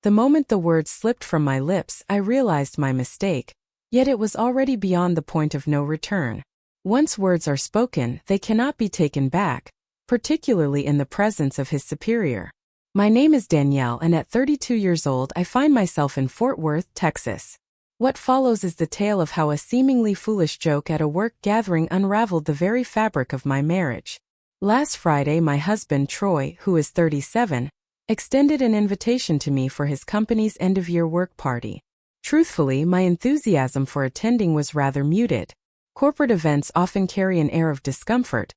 The moment the words slipped from my lips, I realized my mistake, yet it was already beyond the point of no return. Once words are spoken, they cannot be taken back, particularly in the presence of his superior. My name is Danielle, and at 32 years old I find myself in Fort Worth, Texas. What follows is the tale of how a seemingly foolish joke at a work gathering unraveled the very fabric of my marriage. Last Friday, my husband Troy, who is 37, extended an invitation to me for his company's end-of-year work party. Truthfully, my enthusiasm for attending was rather muted. Corporate events often carry an air of discomfort,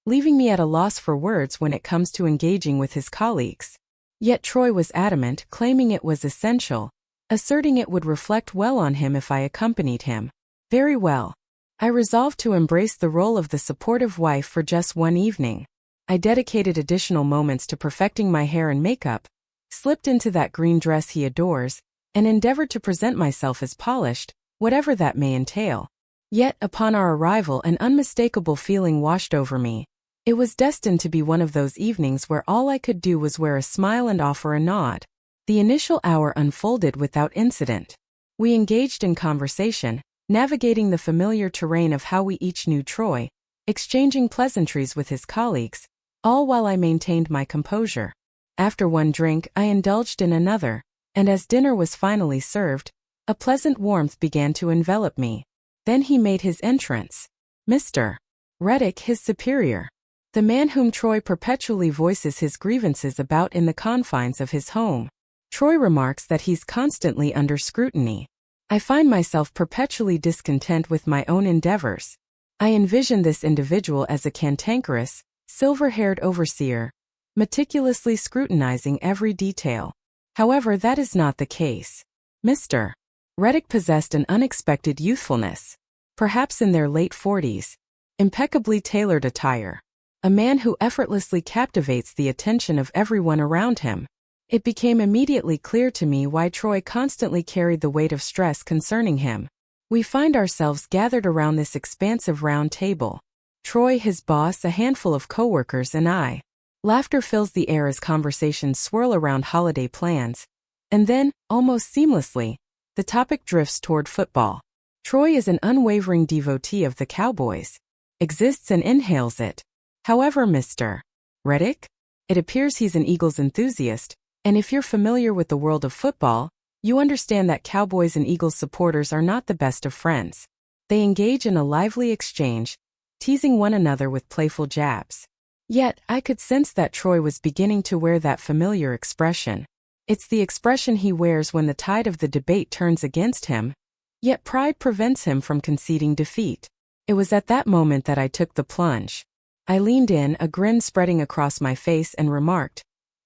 leaving me at a loss for words when it comes to engaging with his colleagues. Yet Troy was adamant, claiming it was essential, asserting it would reflect well on him if I accompanied him. Very well. I resolved to embrace the role of the supportive wife for just one evening. I dedicated additional moments to perfecting my hair and makeup, slipped into that green dress he adores, and endeavored to present myself as polished, whatever that may entail. Yet, upon our arrival, an unmistakable feeling washed over me. It was destined to be one of those evenings where all I could do was wear a smile and offer a nod. The initial hour unfolded without incident. We engaged in conversation, navigating the familiar terrain of how we each knew Troy, exchanging pleasantries with his colleagues, all while I maintained my composure. After one drink, I indulged in another, and as dinner was finally served, a pleasant warmth began to envelop me. Then he made his entrance. Mr. Reddick, his superior. The man whom Troy perpetually voices his grievances about in the confines of his home. Troy remarks that he's constantly under scrutiny. I find myself perpetually discontent with my own endeavors. I envision this individual as a cantankerous, silver-haired overseer, meticulously scrutinizing every detail. However, that is not the case. Mr. Reddick possessed an unexpected youthfulness, perhaps in their late 40s, impeccably tailored attire, a man who effortlessly captivates the attention of everyone around him. It became immediately clear to me why Troy constantly carried the weight of stress concerning him. We find ourselves gathered around this expansive round table. Troy, his boss, a handful of coworkers, and I. Laughter fills the air as conversations swirl around holiday plans. And then, almost seamlessly, the topic drifts toward football. Troy is an unwavering devotee of the Cowboys, exists and inhales it. However, Mr. Reddick? It appears he's an Eagles enthusiast, and if you're familiar with the world of football, you understand that Cowboys and Eagles supporters are not the best of friends. They engage in a lively exchange, teasing one another with playful jabs. Yet, I could sense that Troy was beginning to wear that familiar expression. It's the expression he wears when the tide of the debate turns against him, yet pride prevents him from conceding defeat. It was at that moment that I took the plunge. I leaned in, a grin spreading across my face, and remarked,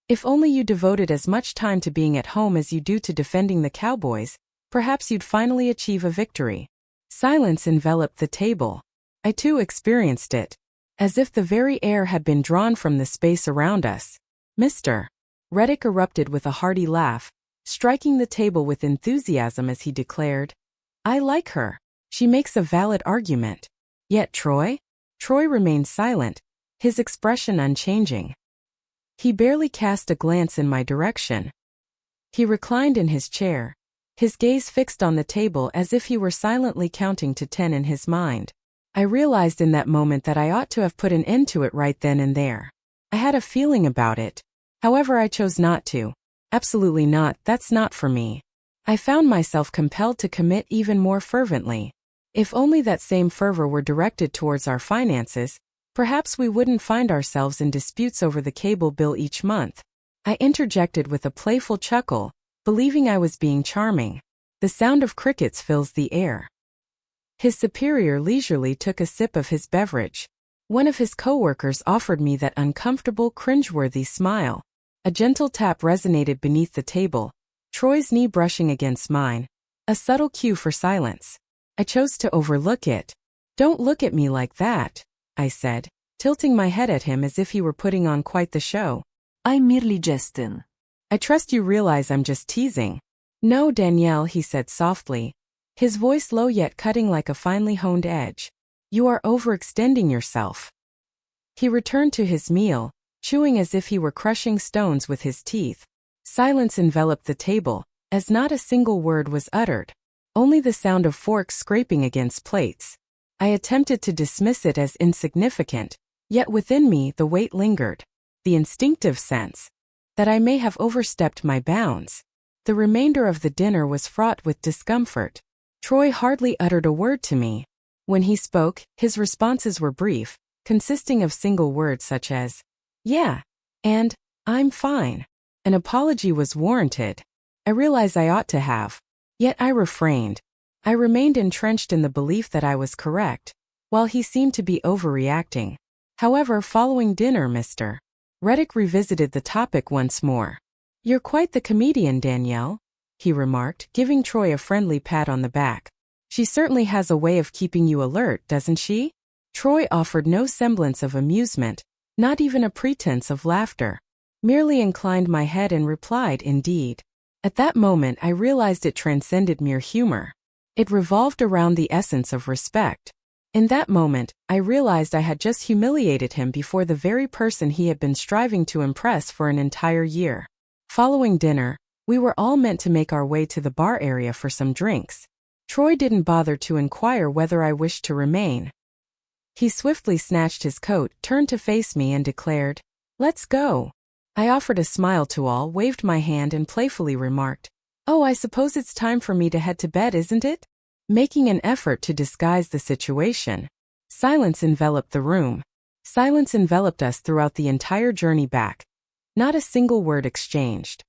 "If only you devoted as much time to being at home as you do to defending the Cowboys, perhaps you'd finally achieve a victory." Silence enveloped the table. I too experienced it, as if the very air had been drawn from the space around us. Mr. Reddick erupted with a hearty laugh, striking the table with enthusiasm as he declared, "I like her. She makes a valid argument." Yet Troy? Troy remained silent, his expression unchanging. He barely cast a glance in my direction. He reclined in his chair, his gaze fixed on the table as if he were silently counting to 10 in his mind. I realized in that moment that I ought to have put an end to it right then and there. I had a feeling about it. However, I chose not to. Absolutely not, that's not for me. I found myself compelled to commit even more fervently. If only that same fervor were directed towards our finances, perhaps we wouldn't find ourselves in disputes over the cable bill each month. I interjected with a playful chuckle, believing I was being charming. The sound of crickets fills the air. His superior leisurely took a sip of his beverage. One of his coworkers offered me that uncomfortable, cringeworthy smile. A gentle tap resonated beneath the table, Troy's knee brushing against mine, a subtle cue for silence. I chose to overlook it. "Don't look at me like that," I said, tilting my head at him as if he were putting on quite the show. "I'm merely jesting." "I trust you realize I'm just teasing." "No, Danielle," he said softly, his voice low yet cutting like a finely honed edge. "You are overextending yourself." He returned to his meal, chewing as if he were crushing stones with his teeth. Silence enveloped the table, as not a single word was uttered, only the sound of forks scraping against plates. I attempted to dismiss it as insignificant, yet within me the weight lingered, the instinctive sense that I may have overstepped my bounds. The remainder of the dinner was fraught with discomfort. Troy hardly uttered a word to me. When he spoke, his responses were brief, consisting of single words such as, "Yeah," and "I'm fine." An apology was warranted. I realized I ought to have. Yet I refrained. I remained entrenched in the belief that I was correct, while he seemed to be overreacting. However, following dinner, Mr. Reddick revisited the topic once more. "You're quite the comedian, Danielle," he remarked, giving Troy a friendly pat on the back. "She certainly has a way of keeping you alert, doesn't she?" Troy offered no semblance of amusement, not even a pretense of laughter. Merely inclined my head and replied, "Indeed." At that moment I realized it transcended mere humor. It revolved around the essence of respect. In that moment, I realized I had just humiliated him before the very person he had been striving to impress for an entire year. Following dinner, we were all meant to make our way to the bar area for some drinks. Troy didn't bother to inquire whether I wished to remain. He swiftly snatched his coat, turned to face me and declared, "Let's go." I offered a smile to all, waved my hand and playfully remarked, "Oh, I suppose it's time for me to head to bed, isn't it?" Making an effort to disguise the situation. Silence enveloped the room. Silence enveloped us throughout the entire journey back. Not a single word exchanged.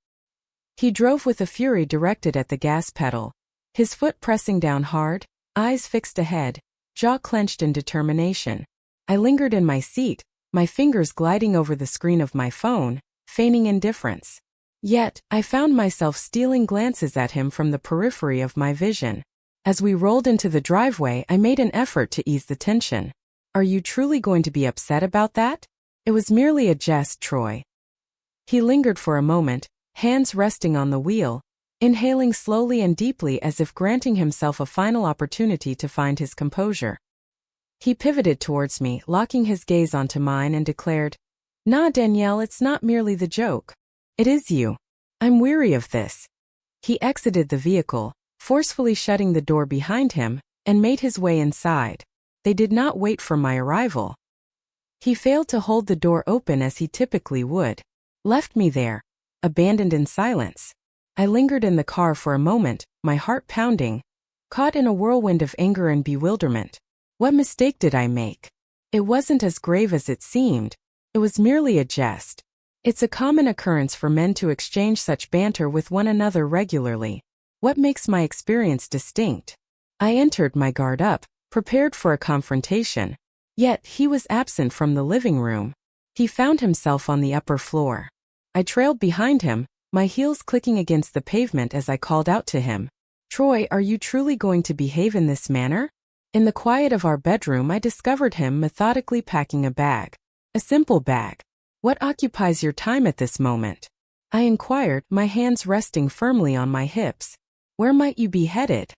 He drove with a fury directed at the gas pedal, his foot pressing down hard, eyes fixed ahead, jaw clenched in determination. I lingered in my seat, my fingers gliding over the screen of my phone, feigning indifference. Yet, I found myself stealing glances at him from the periphery of my vision. As we rolled into the driveway, I made an effort to ease the tension. "Are you truly going to be upset about that?" "It was merely a jest, Troy." He lingered for a moment, hands resting on the wheel, inhaling slowly and deeply as if granting himself a final opportunity to find his composure. He pivoted towards me, locking his gaze onto mine and declared, "Nah, Danielle, it's not merely the joke. It is you. I'm weary of this." He exited the vehicle, forcefully shutting the door behind him, and made his way inside. They did not wait for my arrival. He failed to hold the door open as he typically would. Left me there, abandoned in silence. I lingered in the car for a moment, my heart pounding, caught in a whirlwind of anger and bewilderment. What mistake did I make? It wasn't as grave as it seemed. It was merely a jest. It's a common occurrence for men to exchange such banter with one another regularly. What makes my experience distinct? I entered, my guard up, prepared for a confrontation. Yet he was absent from the living room. He found himself on the upper floor. I trailed behind him, my heels clicking against the pavement as I called out to him. "Troy, are you truly going to behave in this manner?" In the quiet of our bedroom, I discovered him methodically packing a bag. A simple bag. "What occupies your time at this moment?" I inquired, my hands resting firmly on my hips. "Where might you be headed?"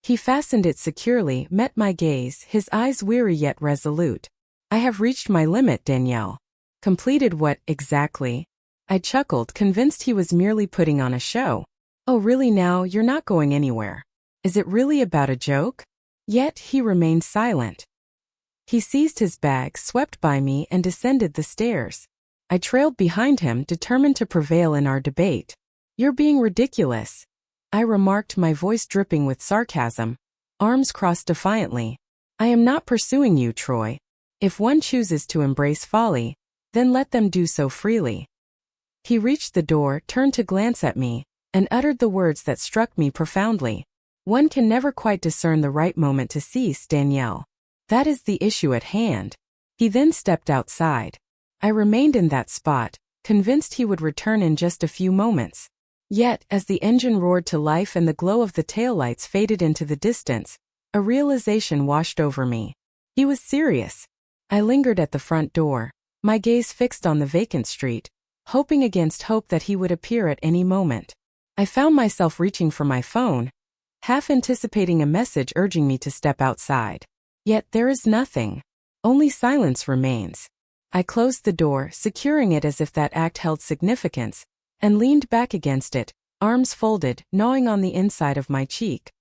He fastened it securely, met my gaze, his eyes weary yet resolute. "I have reached my limit, Danielle." "Completed what, exactly?" I chuckled, convinced he was merely putting on a show. "Oh, really now, you're not going anywhere. Is it really about a joke?" Yet he remained silent. He seized his bag, swept by me, and descended the stairs. I trailed behind him, determined to prevail in our debate. "You're being ridiculous," I remarked, my voice dripping with sarcasm, arms crossed defiantly. "I am not pursuing you, Troy. If one chooses to embrace folly, then let them do so freely." He reached the door, turned to glance at me, and uttered the words that struck me profoundly. "One can never quite discern the right moment to cease, Danielle. That is the issue at hand." He then stepped outside. I remained in that spot, convinced he would return in just a few moments. Yet, as the engine roared to life and the glow of the taillights faded into the distance, a realization washed over me. He was serious. I lingered at the front door, my gaze fixed on the vacant street, hoping against hope that he would appear at any moment. I found myself reaching for my phone, half anticipating a message urging me to step outside. Yet there is nothing. Only silence remains. I closed the door, securing it as if that act held significance, and leaned back against it, arms folded, gnawing on the inside of my cheek.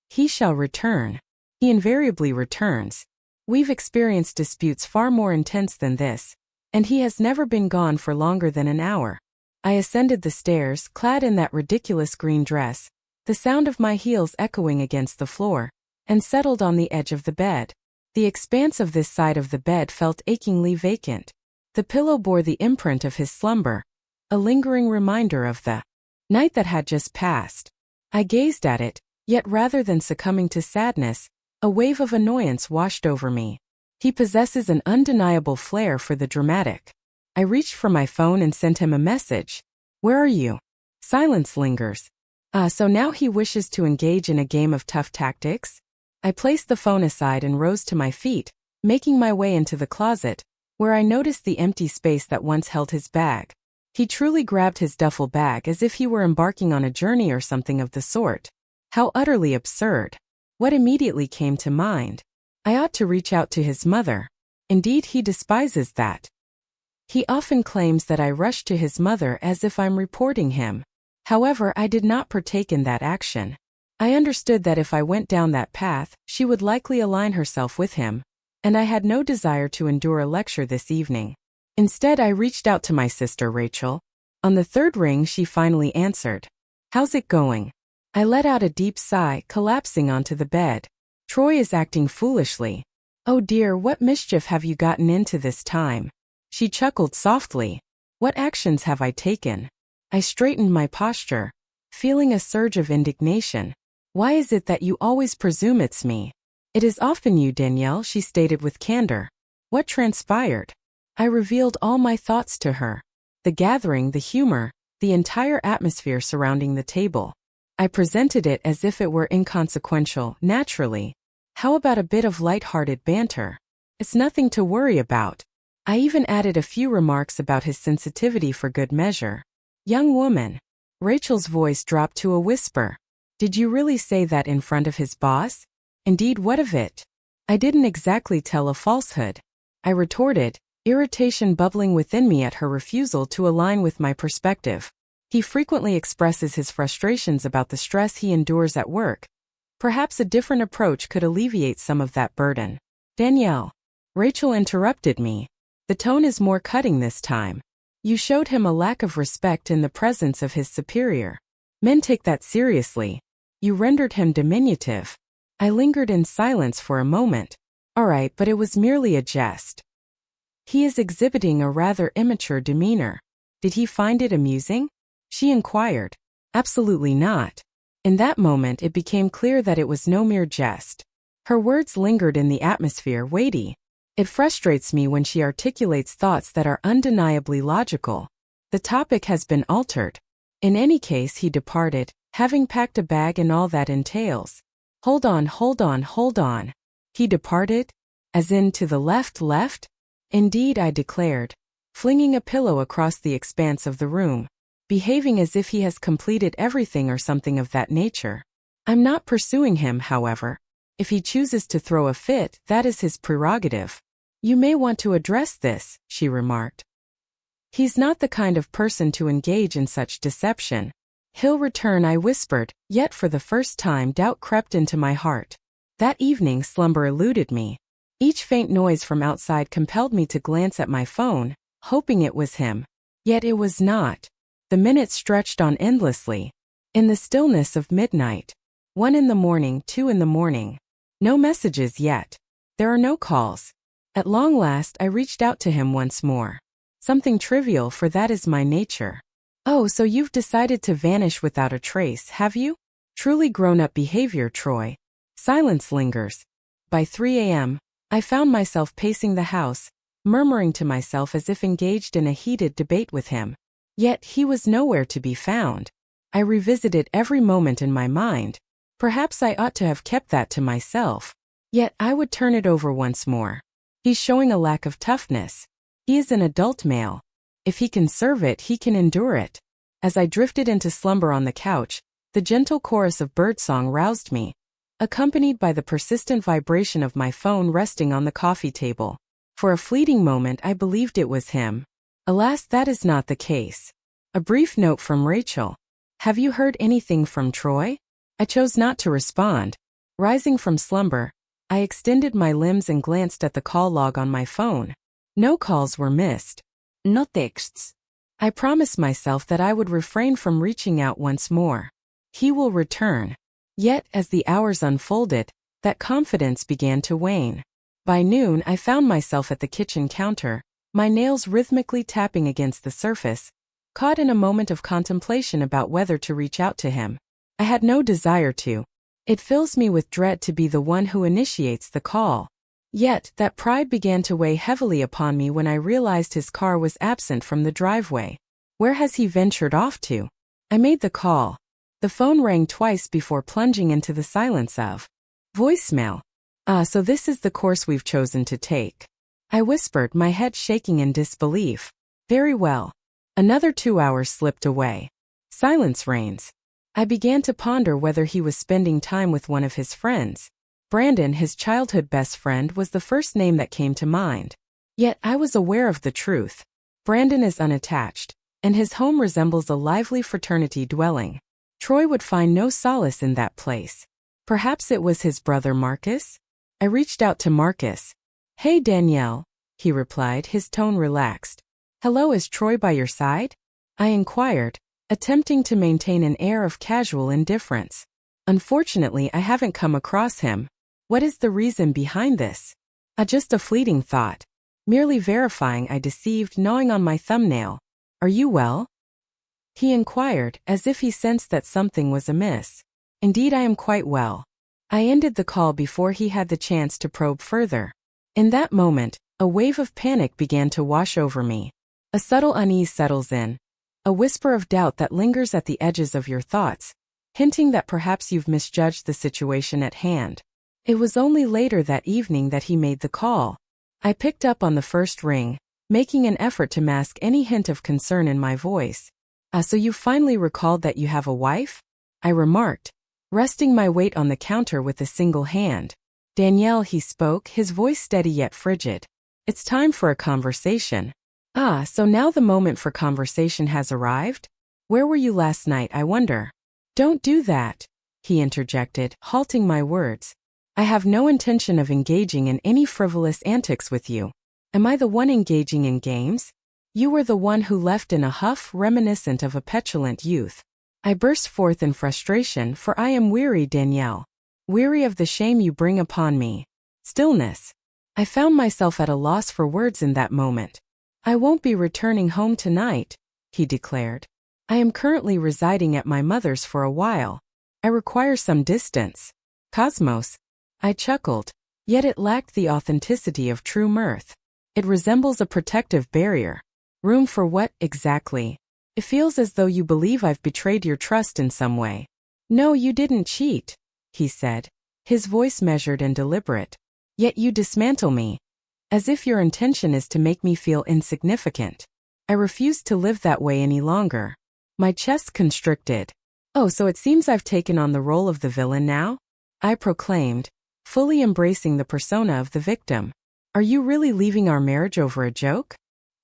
He shall return. He invariably returns. We've experienced disputes far more intense than this, and he has never been gone for longer than an hour. I ascended the stairs, clad in that ridiculous green dress, the sound of my heels echoing against the floor, and settled on the edge of the bed. The expanse of this side of the bed felt achingly vacant. The pillow bore the imprint of his slumber, a lingering reminder of the night that had just passed. I gazed at it, yet rather than succumbing to sadness, a wave of annoyance washed over me. He possesses an undeniable flair for the dramatic. I reached for my phone and sent him a message. Where are you? Silence lingers. So now he wishes to engage in a game of tough tactics? I placed the phone aside and rose to my feet, making my way into the closet, where I noticed the empty space that once held his bag. He truly grabbed his duffel bag as if he were embarking on a journey or something of the sort. How utterly absurd. What immediately came to mind? I ought to reach out to his mother. Indeed, he despises that. He often claims that I rush to his mother as if I'm reporting him. However, I did not partake in that action. I understood that if I went down that path, she would likely align herself with him, and I had no desire to endure a lecture this evening. Instead, I reached out to my sister Rachel. On the third ring, she finally answered. How's it going? I let out a deep sigh, collapsing onto the bed. Troy is acting foolishly. Oh dear, what mischief have you gotten into this time? She chuckled softly. What actions have I taken? I straightened my posture, feeling a surge of indignation. Why is it that you always presume it's me? It is often you, Danielle, she stated with candor. What transpired? I revealed all my thoughts to her. The gathering, the humor, the entire atmosphere surrounding the table. I presented it as if it were inconsequential, naturally. How about a bit of light-hearted banter? It's nothing to worry about. I even added a few remarks about his sensitivity for good measure. Young woman. Rachel's voice dropped to a whisper. Did you really say that in front of his boss? Indeed, what of it? I didn't exactly tell a falsehood. I retorted, irritation bubbling within me at her refusal to align with my perspective. He frequently expresses his frustrations about the stress he endures at work. Perhaps a different approach could alleviate some of that burden. Danielle. Rachel interrupted me. The tone is more cutting this time. You showed him a lack of respect in the presence of his superior. Men take that seriously. You rendered him diminutive. I lingered in silence for a moment. All right, but it was merely a jest. He is exhibiting a rather immature demeanor. Did he find it amusing? She inquired. Absolutely not. In that moment it became clear that it was no mere jest. Her words lingered in the atmosphere, weighty. It frustrates me when she articulates thoughts that are undeniably logical. The topic has been altered. In any case, he departed, having packed a bag and all that entails. Hold on. He departed? As in to the left? Indeed, I declared, flinging a pillow across the expanse of the room, behaving as if he has completed everything or something of that nature. I'm not pursuing him, however. If he chooses to throw a fit, that is his prerogative. You may want to address this, she remarked. He's not the kind of person to engage in such deception. He'll return, I whispered, yet for the first time doubt crept into my heart. That evening slumber eluded me. Each faint noise from outside compelled me to glance at my phone, hoping it was him. Yet it was not. The minutes stretched on endlessly. In the stillness of midnight. 1 in the morning, 2 in the morning. No messages yet. There are no calls. At long last I reached out to him once more. Something trivial, for that is my nature. Oh, so you've decided to vanish without a trace, have you? Truly grown-up behavior, Troy. Silence lingers. By 3 a.m., I found myself pacing the house, murmuring to myself as if engaged in a heated debate with him. Yet he was nowhere to be found. I revisited every moment in my mind. Perhaps I ought to have kept that to myself. Yet I would turn it over once more. He's showing a lack of toughness. He is an adult male. If he can serve it, he can endure it. As I drifted into slumber on the couch, the gentle chorus of birdsong roused me, accompanied by the persistent vibration of my phone resting on the coffee table. For a fleeting moment I believed it was him. Alas, that is not the case. A brief note from Rachel. Have you heard anything from Troy? I chose not to respond. Rising from slumber, I extended my limbs and glanced at the call log on my phone. No calls were missed. No texts. I promised myself that I would refrain from reaching out once more. He will return. Yet, as the hours unfolded, that confidence began to wane. By noon, I found myself at the kitchen counter, my nails rhythmically tapping against the surface, caught in a moment of contemplation about whether to reach out to him. I had no desire to. It fills me with dread to be the one who initiates the call. Yet, that pride began to weigh heavily upon me when I realized his car was absent from the driveway. Where has he ventured off to? I made the call. The phone rang twice before plunging into the silence of voicemail. So this is the course we've chosen to take. I whispered, my head shaking in disbelief. Very well. Another 2 hours slipped away. Silence reigns. I began to ponder whether he was spending time with one of his friends. Brandon, his childhood best friend, was the first name that came to mind. Yet I was aware of the truth. Brandon is unattached, and his home resembles a lively fraternity dwelling. Troy would find no solace in that place. Perhaps it was his brother Marcus? I reached out to Marcus. Hey Danielle, he replied, his tone relaxed. Hello, is Troy by your side? I inquired, attempting to maintain an air of casual indifference. Unfortunately, I haven't come across him. What is the reason behind this? Just a fleeting thought. Merely verifying I deceived, gnawing on my thumbnail. Are you well? He inquired, as if he sensed that something was amiss. Indeed, I am quite well. I ended the call before he had the chance to probe further. In that moment, a wave of panic began to wash over me. A subtle unease settles in. A whisper of doubt that lingers at the edges of your thoughts, hinting that perhaps you've misjudged the situation at hand. It was only later that evening that he made the call. I picked up on the first ring, making an effort to mask any hint of concern in my voice. So you finally recalled that you have a wife? I remarked, resting my weight on the counter with a single hand. Danielle, he spoke, his voice steady yet frigid. It's time for a conversation. So now the moment for conversation has arrived? Where were you last night, I wonder? Don't do that, he interjected, halting my words. I have no intention of engaging in any frivolous antics with you. Am I the one engaging in games? You were the one who left in a huff reminiscent of a petulant youth. I burst forth in frustration, for I am weary, Danielle. Weary of the shame you bring upon me. Stillness. I found myself at a loss for words in that moment. I won't be returning home tonight, he declared. I am currently residing at my mother's for a while. I require some distance. Cosmos. I chuckled, yet it lacked the authenticity of true mirth. It resembles a protective barrier. Room for what, exactly? It feels as though you believe I've betrayed your trust in some way. No, you didn't cheat, he said, his voice measured and deliberate. Yet you dismantle me. As if your intention is to make me feel insignificant. I refuse to live that way any longer. My chest constricted. Oh, so it seems I've taken on the role of the villain now? I proclaimed, fully embracing the persona of the victim. Are you really leaving our marriage over a joke?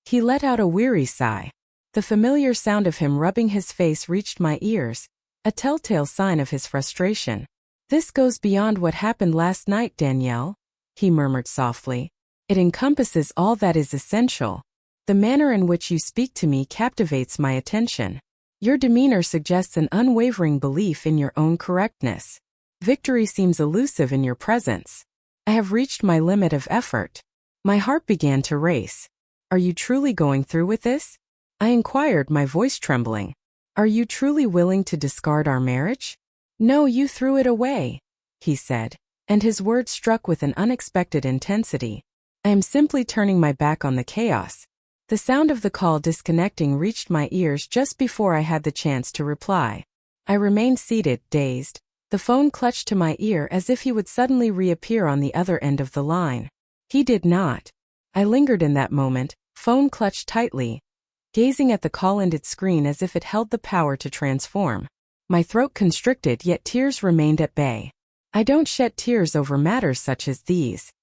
He let out a weary sigh. The familiar sound of him rubbing his face reached my ears, a telltale sign of his frustration. This goes beyond what happened last night, Danielle, he murmured softly. It encompasses all that is essential. The manner in which you speak to me captivates my attention. Your demeanor suggests an unwavering belief in your own correctness. Victory seems elusive in your presence. I have reached my limit of effort. My heart began to race. Are you truly going through with this? I inquired, my voice trembling. Are you truly willing to discard our marriage? No, you threw it away, he said, and his words struck with an unexpected intensity. I am simply turning my back on the chaos. The sound of the call disconnecting reached my ears just before I had the chance to reply. I remained seated, dazed. The phone clutched to my ear as if he would suddenly reappear on the other end of the line. He did not. I lingered in that moment, phone clutched tightly, gazing at the call-ended screen as if it held the power to transform. My throat constricted, yet tears remained at bay. I don't shed tears over matters such as these.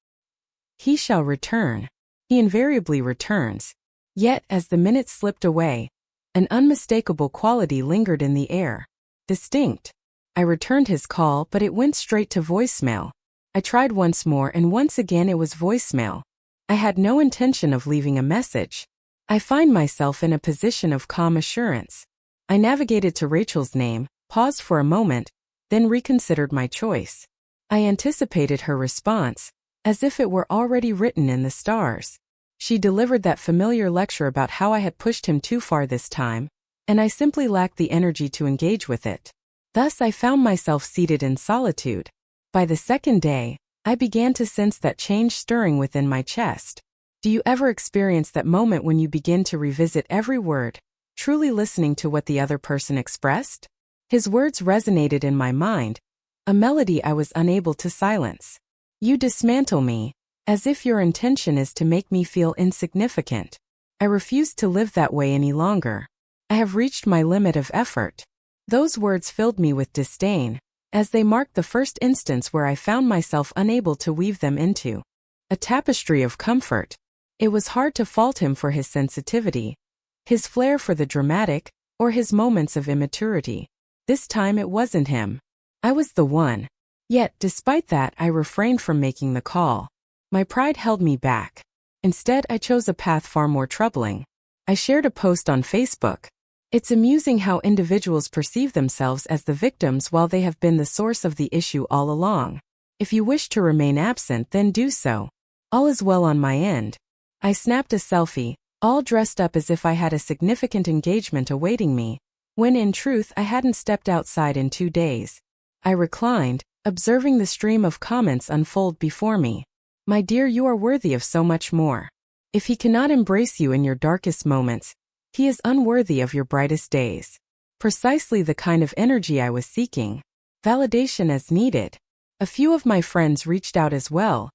He shall return. He invariably returns. Yet, as the minutes slipped away, An unmistakable quality lingered in the air. Distinct. I returned his call, but it went straight to voicemail. I tried once more, and once again it was voicemail. I had no intention of leaving a message. I find myself in a position of calm assurance. I navigated to Rachel's name, paused for a moment, then reconsidered my choice. I anticipated her response, as if it were already written in the stars. She delivered that familiar lecture about how I had pushed him too far this time, and I simply lacked the energy to engage with it. Thus I found myself seated in solitude. By the second day, I began to sense that change stirring within my chest. Do you ever experience that moment when you begin to revisit every word, truly listening to what the other person expressed? His words resonated in my mind, a melody I was unable to silence. You dismantle me, as if your intention is to make me feel insignificant. I refuse to live that way any longer. I have reached my limit of effort. Those words filled me with disdain, as they marked the first instance where I found myself unable to weave them into a tapestry of comfort. It was hard to fault him for his sensitivity, his flair for the dramatic, or his moments of immaturity. This time it wasn't him. I was the one. Yet, despite that, I refrained from making the call. My pride held me back. Instead, I chose a path far more troubling. I shared a post on Facebook. It's amusing how individuals perceive themselves as the victims while they have been the source of the issue all along. If you wish to remain absent, then do so. All is well on my end. I snapped a selfie, all dressed up as if I had a significant engagement awaiting me, when in truth I hadn't stepped outside in 2 days. I reclined, observing the stream of comments unfold before me. My dear, you are worthy of so much more. If he cannot embrace you in your darkest moments, he is unworthy of your brightest days. Precisely the kind of energy I was seeking. Validation as needed. A few of my friends reached out as well,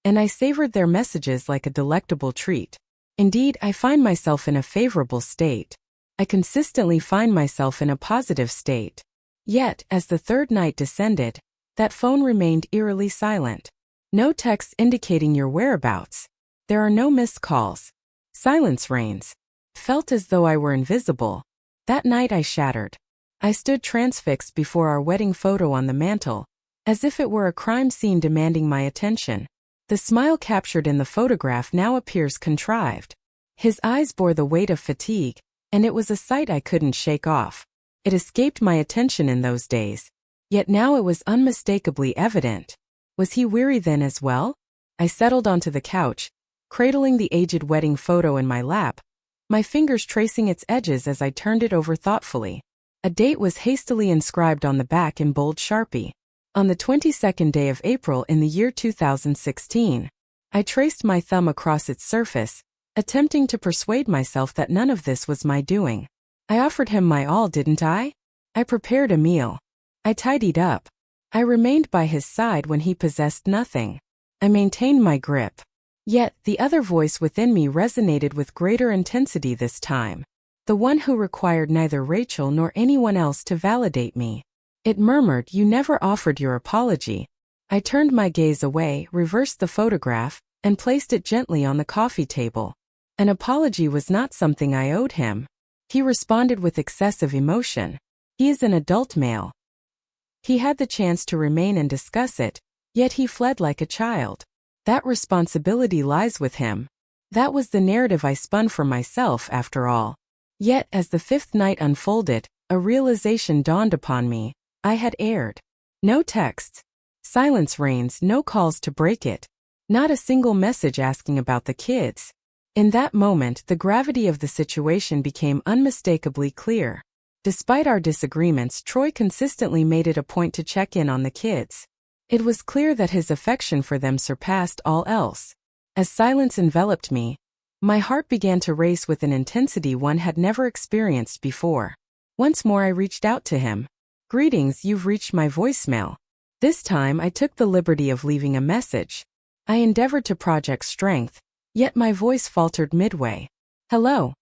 and I savored their messages like a delectable treat. Indeed, I find myself in a favorable state. I consistently find myself in a positive state. Yet, as the third night descended, that phone remained eerily silent. No texts indicating your whereabouts. There are no missed calls. Silence reigns. Felt as though I were invisible. That night I shattered. I stood transfixed before our wedding photo on the mantel, as if it were a crime scene demanding my attention. The smile captured in the photograph now appears contrived. His eyes bore the weight of fatigue, and it was a sight I couldn't shake off. It escaped my attention in those days, yet now it was unmistakably evident. Was he weary then as well? I settled onto the couch, cradling the aged wedding photo in my lap, my fingers tracing its edges as I turned it over thoughtfully. A date was hastily inscribed on the back in bold Sharpie. On the 22nd day of April in the year 2016. I traced my thumb across its surface, attempting to persuade myself that none of this was my doing. I offered him my all, didn't I? I prepared a meal. I tidied up. I remained by his side when he possessed nothing. I maintained my grip. Yet, the other voice within me resonated with greater intensity this time. The one who required neither Rachel nor anyone else to validate me. It murmured, "You never offered your apology." I turned my gaze away, reversed the photograph, and placed it gently on the coffee table. An apology was not something I owed him. He responded with excessive emotion. He is an adult male. He had the chance to remain and discuss it, yet he fled like a child. That responsibility lies with him. That was the narrative I spun for myself, after all. Yet, as the fifth night unfolded, a realization dawned upon me. I had erred. No texts. Silence reigns, no calls to break it. Not a single message asking about the kids. In that moment, the gravity of the situation became unmistakably clear. Despite our disagreements, Troy consistently made it a point to check in on the kids. It was clear that his affection for them surpassed all else. As silence enveloped me, my heart began to race with an intensity one had never experienced before. Once more I reached out to him. "Greetings, you've reached my voicemail." This time I took the liberty of leaving a message. I endeavored to project strength, yet my voice faltered midway. "Hello.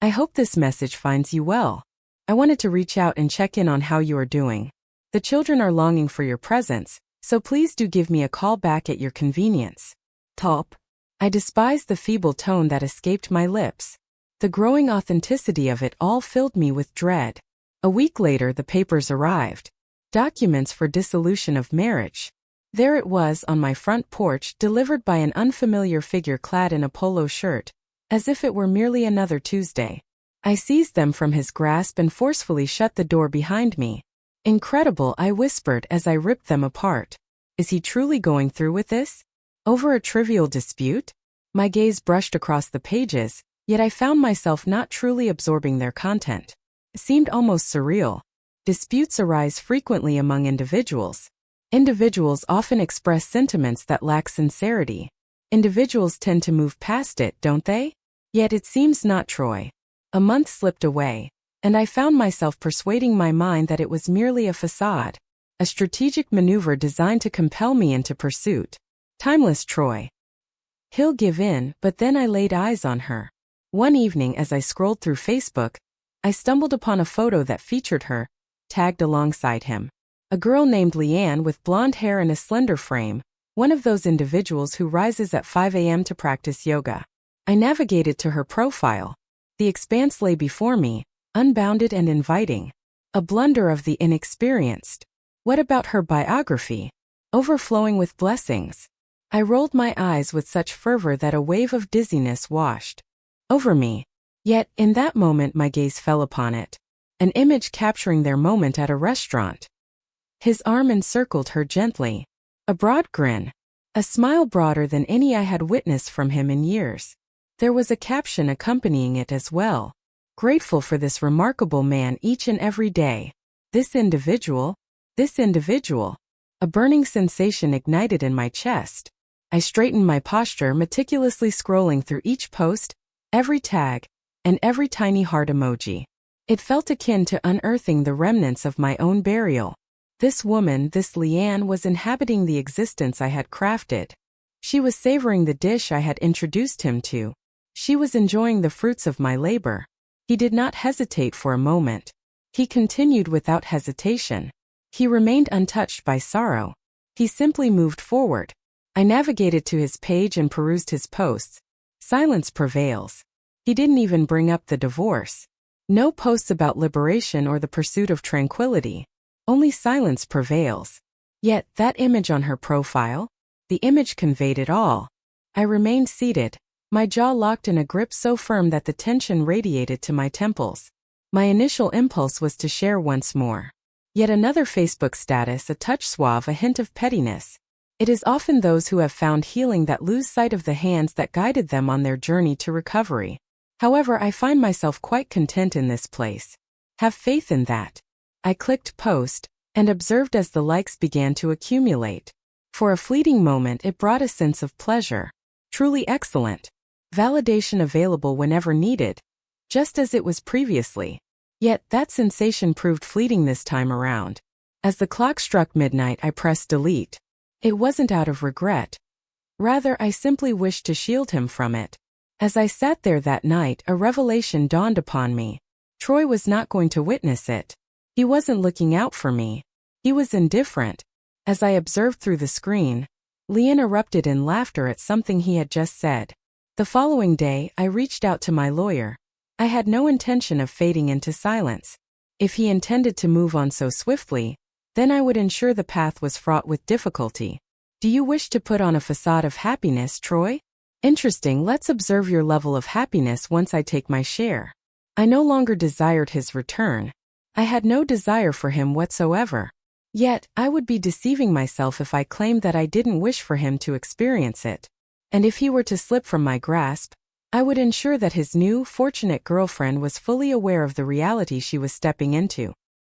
I hope this message finds you well. I wanted to reach out and check in on how you are doing. The children are longing for your presence, so please do give me a call back at your convenience." Top. I despised the feeble tone that escaped my lips. The growing authenticity of it all filled me with dread. A week later, the papers arrived. Documents for dissolution of marriage. There it was on my front porch, delivered by an unfamiliar figure clad in a polo shirt, as if it were merely another Tuesday. I seized them from his grasp and forcefully shut the door behind me. Incredible, I whispered as I ripped them apart. Is he truly going through with this? Over a trivial dispute? My gaze brushed across the pages, yet I found myself not truly absorbing their content. It seemed almost surreal. Disputes arise frequently among individuals. Individuals often express sentiments that lack sincerity. Individuals tend to move past it, don't they? Yet it seems not, Troy. A month slipped away, and I found myself persuading my mind that it was merely a facade, a strategic maneuver designed to compel me into pursuit. Timeless Troy. He'll give in, but then I laid eyes on her. One evening as I scrolled through Facebook, I stumbled upon a photo that featured her, tagged alongside him. A girl named Leanne with blonde hair and a slender frame, one of those individuals who rises at 5 a.m. to practice yoga. I navigated to her profile. The expanse lay before me, unbounded and inviting. A blunder of the inexperienced. What about her biography? Overflowing with blessings. I rolled my eyes with such fervor that a wave of dizziness washed over me. Yet, in that moment my gaze fell upon it. An image capturing their moment at a restaurant. His arm encircled her gently. A broad grin. A smile broader than any I had witnessed from him in years. There was a caption accompanying it as well. Grateful for this remarkable man each and every day. This individual. A burning sensation ignited in my chest. I straightened my posture, meticulously scrolling through each post, every tag, and every tiny heart emoji. It felt akin to unearthing the remnants of my own burial. This woman, this Leanne, was inhabiting the existence I had crafted. She was savoring the dish I had introduced him to. She was enjoying the fruits of my labor. He did not hesitate for a moment. He continued without hesitation. He remained untouched by sorrow. He simply moved forward. I navigated to his page and perused his posts. Silence prevails. He didn't even bring up the divorce. No posts about liberation or the pursuit of tranquility. Only silence prevails. Yet, that image on her profile? The image conveyed it all. I remained seated, my jaw locked in a grip so firm that the tension radiated to my temples. My initial impulse was to share once more. Yet another Facebook status, a touch suave, a hint of pettiness. It is often those who have found healing that lose sight of the hands that guided them on their journey to recovery. However, I find myself quite content in this place. Have faith in that. I clicked post, and observed as the likes began to accumulate. For a fleeting moment it brought a sense of pleasure. Truly excellent. Validation available whenever needed. Just as it was previously. Yet, that sensation proved fleeting this time around. As the clock struck midnight I pressed delete. It wasn't out of regret. Rather, I simply wished to shield him from it. As I sat there that night, a revelation dawned upon me. Troy was not going to witness it. He wasn't looking out for me. He was indifferent. As I observed through the screen, Leanne erupted in laughter at something he had just said. The following day, I reached out to my lawyer. I had no intention of fading into silence. If he intended to move on so swiftly, then I would ensure the path was fraught with difficulty. Do you wish to put on a facade of happiness, Troy? Interesting, let's observe your level of happiness once I take my share. I no longer desired his return. I had no desire for him whatsoever. Yet, I would be deceiving myself if I claimed that I didn't wish for him to experience it. And if he were to slip from my grasp, I would ensure that his new, fortunate girlfriend was fully aware of the reality she was stepping into.